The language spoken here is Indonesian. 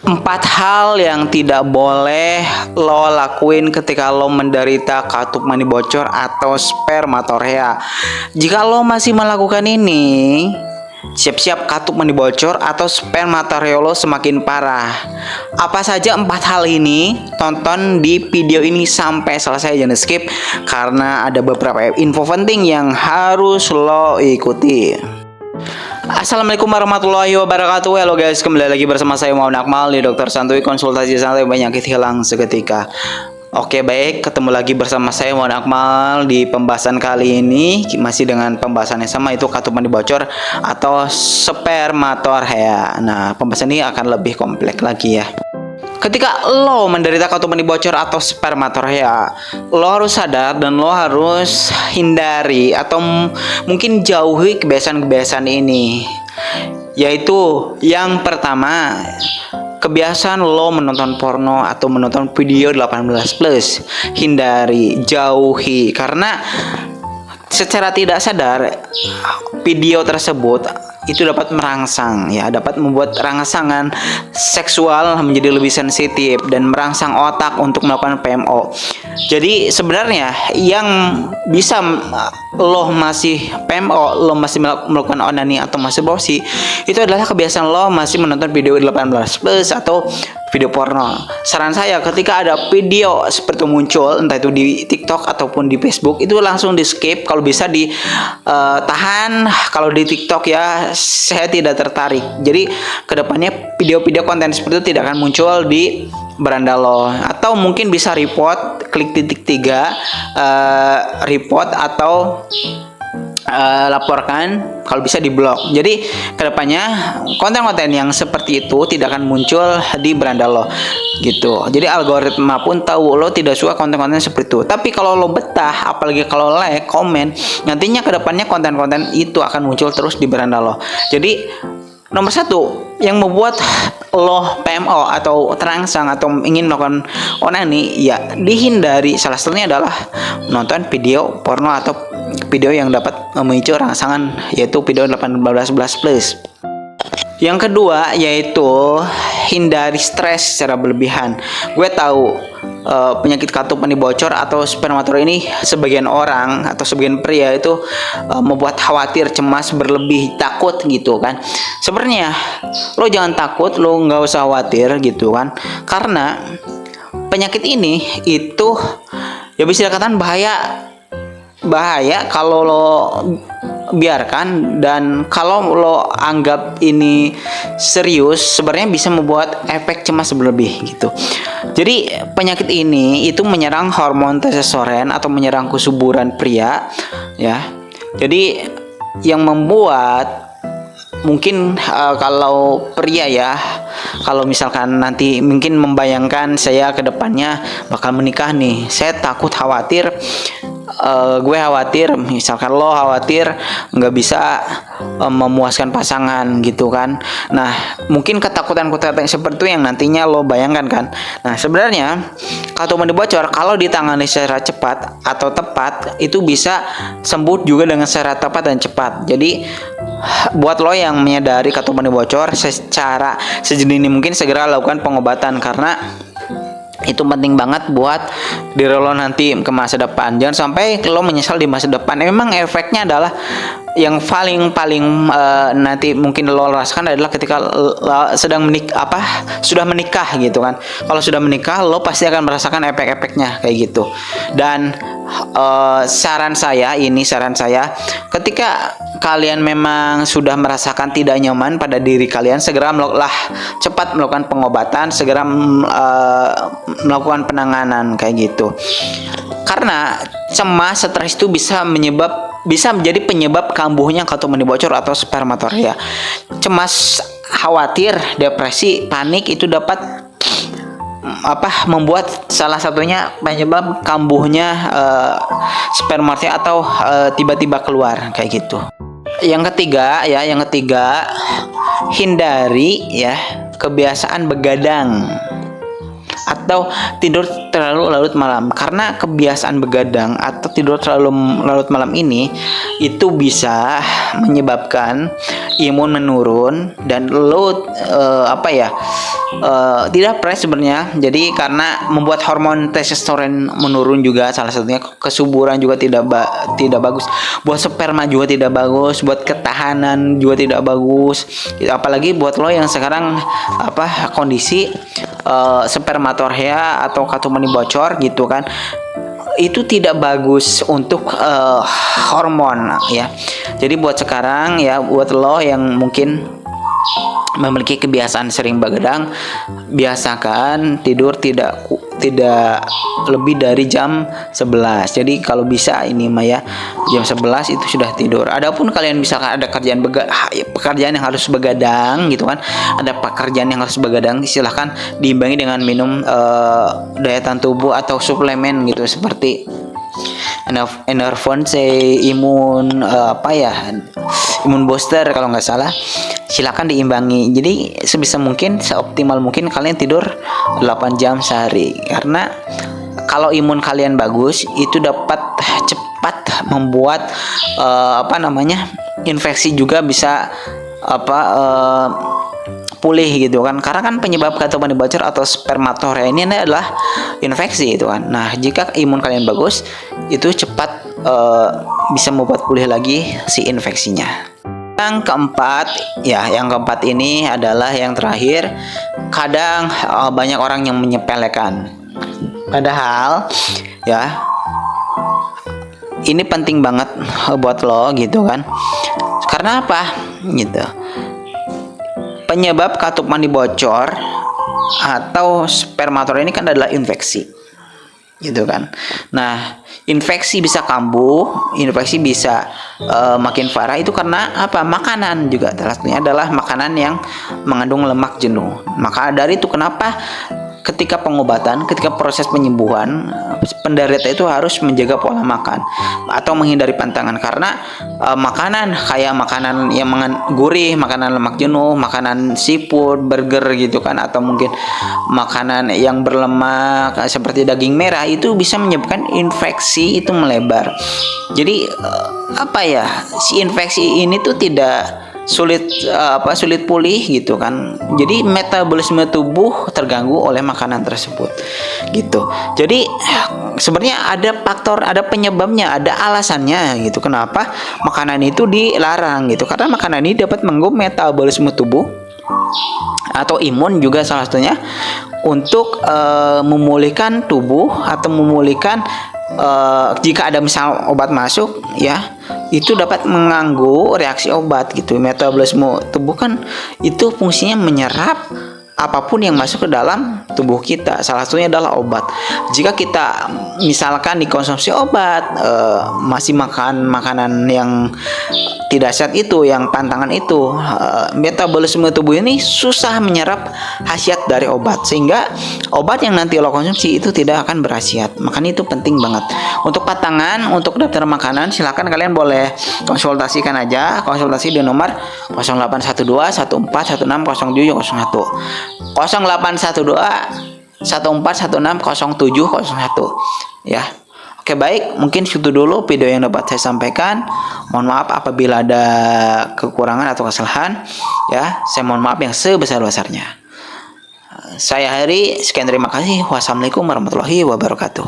4 hal yang tidak boleh lo lakuin ketika lo menderita katup mani bocor atau spermatorea. Jika lo masih melakukan ini, siap-siap katup mani bocor atau spermatorea lo semakin parah. Apa saja 4 hal ini? Tonton di video ini sampai selesai, jangan skip karena ada beberapa info penting yang harus lo ikuti. Assalamualaikum warahmatullahi wabarakatuh. Halo guys, kembali lagi bersama saya Muhammad Akmal di Dokter Santuy, konsultasi santai penyakit hilang seketika. Oke, baik, ketemu lagi bersama saya Muhammad Akmal di pembahasan kali ini masih dengan pembahasan yang sama, itu katup mani bocor atau spermatorea. Nah, pembahasan ini akan lebih kompleks lagi ya. Ketika lo menderita katup mani bocor atau spermatorea, lo harus sadar dan lo harus hindari atau mungkin jauhi kebiasaan-kebiasaan ini. Yaitu yang pertama, kebiasaan lo menonton porno atau menonton video 18+. Hindari, jauhi, karena secara tidak sadar video tersebut itu dapat merangsang ya, dapat membuat rangsangan seksual menjadi lebih sensitif dan merangsang otak untuk melakukan PMO. Jadi sebenarnya yang bisa lo masih PMO, lo masih melakukan onani atau masturbasi, itu adalah kebiasaan lo masih menonton video 18+ atau video porno. Saran saya, ketika ada video seperti itu muncul, entah itu di TikTok ataupun di Facebook, itu langsung di skip. Kalau bisa ditahan. Kalau di TikTok ya saya tidak tertarik. Jadi kedepannya video-video konten seperti itu tidak akan muncul di beranda lo. Atau mungkin bisa report, klik titik 3, report atau laporkan, kalau bisa di blok. Jadi kedepannya konten-konten yang seperti itu tidak akan muncul di beranda lo gitu. Jadi algoritma pun tahu lo tidak suka konten-konten seperti itu. Tapi kalau lo betah, apalagi kalau like, komen, nantinya kedepannya konten-konten itu akan muncul terus di beranda lo. Jadi nomor 1 yang membuat lo PMO atau terangsang atau ingin melakukan onani, ya dihindari. Salah satunya adalah menonton video porno atau video yang dapat memicu rangsangan, yaitu video 18+. Yang kedua yaitu hindari stres secara berlebihan. Gue tahu penyakit katup mani bocor atau spermatorea ini sebagian orang atau sebagian pria itu membuat khawatir, cemas, berlebih, takut gitu kan. Sebenarnya lo jangan takut, lo nggak usah khawatir gitu kan, karena penyakit ini itu ya bisa dikatakan bahaya kalau lo biarkan, dan kalau lo anggap ini serius sebenarnya bisa membuat efek cemas berlebih gitu. Jadi penyakit ini itu menyerang hormon testosteron atau menyerang kesuburan pria ya. Jadi yang membuat mungkin kalau pria ya, kalau misalkan nanti mungkin membayangkan saya ke depannya bakal menikah nih, saya takut, khawatir, gue khawatir, misalkan lo khawatir nggak bisa memuaskan pasangan gitu kan. Nah mungkin ketakutan-ketakutan seperti itu yang nantinya lo bayangkan kan. Nah sebenarnya katup mani bocor kalau ditangani secara cepat atau tepat itu bisa sembuh juga dengan secara tepat dan cepat. Jadi buat lo yang menyadari katup mani bocor, secara sedini mungkin segera lakukan pengobatan, karena itu penting banget buat diri lo nanti ke masa depan. Jangan sampai lo menyesal di masa depan. Memang efeknya adalah yang paling nanti mungkin lo rasakan adalah ketika sudah menikah gitu kan. Kalau sudah menikah, lo pasti akan merasakan efek-efeknya kayak gitu. Dan saran saya, ketika kalian memang sudah merasakan tidak nyaman pada diri kalian, segera cepat melakukan pengobatan, segera melakukan penanganan kayak gitu. Karena cemas, stres itu bisa menjadi penyebab kambuhnya katup mani bocor atau spermatorea. Cemas, khawatir, depresi, panik itu dapat membuat salah satunya penyebab kambuhnya spermatorea atau tiba-tiba keluar kayak gitu. Yang ketiga, hindari ya kebiasaan begadang. atau tidur terlalu larut malam. Karena kebiasaan begadang atau tidur terlalu larut malam ini itu bisa menyebabkan imun menurun dan lo tidak fresh sebenarnya. Jadi karena membuat hormon testosteron menurun juga, salah satunya kesuburan juga tidak bagus. Buat sperma juga tidak bagus, buat ketahanan juga tidak bagus. Apalagi buat lo yang sekarang kondisi spermatorea atau kartu mani bocor gitu kan. Itu tidak bagus untuk hormon ya. Jadi buat sekarang ya, buat lo yang mungkin memiliki kebiasaan sering begadang, biasakan tidur tidak lebih dari jam 11. Jadi kalau bisa ini mah ya, jam 11 itu sudah tidur. Adapun kalian misalkan ada pekerjaan yang harus begadang gitu kan, ada pekerjaan yang harus begadang, silahkan diimbangi dengan minum daya tahan tubuh atau suplemen gitu, seperti Enervon, imun imun booster kalau nggak salah. Silakan diimbangi. Jadi sebisa mungkin, seoptimal mungkin kalian tidur 8 jam sehari. Karena kalau imun kalian bagus, itu dapat cepat membuat infeksi juga bisa pulih gitu kan. Karena kan penyebab kartu mani bocor atau spermatorea ini adalah infeksi itu kan. Nah, jika imun kalian bagus, itu cepat bisa membuat pulih lagi si infeksinya. Yang keempat ini adalah yang terakhir. Kadang banyak orang yang menyepelekan, padahal ya ini penting banget buat lo gitu kan. Karena apa gitu? Penyebab katup mani bocor atau spermatorea ini kan adalah infeksi gitu kan. Nah, infeksi bisa kambuh, infeksi bisa makin parah, itu karena apa? Makanan juga salah satunya adalah makanan yang mengandung lemak jenuh. Maka dari itu kenapa ketika proses penyembuhan, penderita itu harus menjaga pola makan atau menghindari pantangan. Karena makanan yang gurih, makanan lemak jenuh, makanan seafood, burger gitu kan, atau mungkin makanan yang berlemak seperti daging merah, itu bisa menyebabkan infeksi itu melebar. Jadi si infeksi ini tuh tidak sulit pulih gitu kan. Jadi metabolisme tubuh terganggu oleh makanan tersebut gitu. Jadi sebenarnya ada penyebabnya, ada alasannya gitu, kenapa makanan itu dilarang gitu. Karena makanan ini dapat mengganggu metabolisme tubuh atau imun juga salah satunya, untuk memulihkan tubuh atau memulihkan jika ada misal obat masuk ya, itu dapat mengganggu reaksi obat gitu. Metabolisme tubuh kan itu fungsinya menyerap apapun yang masuk ke dalam tubuh kita, salah satunya adalah obat. Jika kita misalkan dikonsumsi obat, masih makan makanan yang tidak sehat itu, yang pantangan itu, metabolisme tubuh ini susah menyerap khasiat dari obat, sehingga obat yang nanti lo konsumsi itu tidak akan berkhasiat. Makanya itu penting banget. Untuk pantangan, untuk daftar makanan, silakan kalian boleh konsultasikan aja, konsultasi di nomor 0812 14 16 0701 0812 14 16 0701 ya. Oke, baik, mungkin itu dulu video yang dapat saya sampaikan. Mohon maaf apabila ada kekurangan atau kesalahan ya. Saya mohon maaf yang sebesar-besarnya. Saya Heri, sekian, terima kasih. Wassalamualaikum warahmatullahi wabarakatuh.